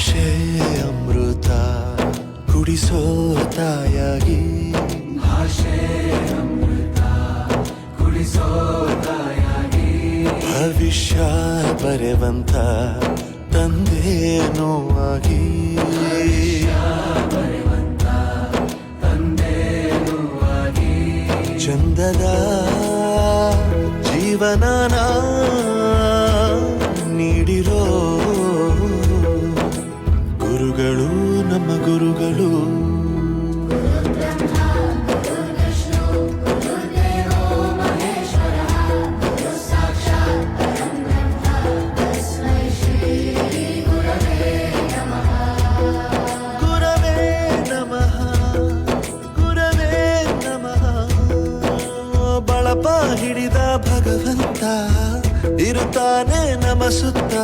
ಭಾಷೆ ಅಮೃತ ಕುಡಿಸೋ ತಾಯಾಗಿ ಭಾಷೆ ಅಮೃತ ಕುಡಿಸೋ ತಾಯಾಗಿ ಭವಿಷ್ಯ ಬರೆವಂತ ತಂದೆನೂ ಆಗಿ ಬರೆವಂತ ತಂದೆನೂ ಆಗಿ ಚಂದದ ಜೀವನನ ನೀಡಿರೋ ಗುರುಗಳು ನಮ್ಮ ಗುರುಗಳು ಗುರವೇ ನಮಃ ಗುರವೇ ನಮಃ ಬಳಪ ಹಿಡಿದ ಭಗವಂತ ಇರುತ್ತಾನೆ ನಮ ಸುತ್ತ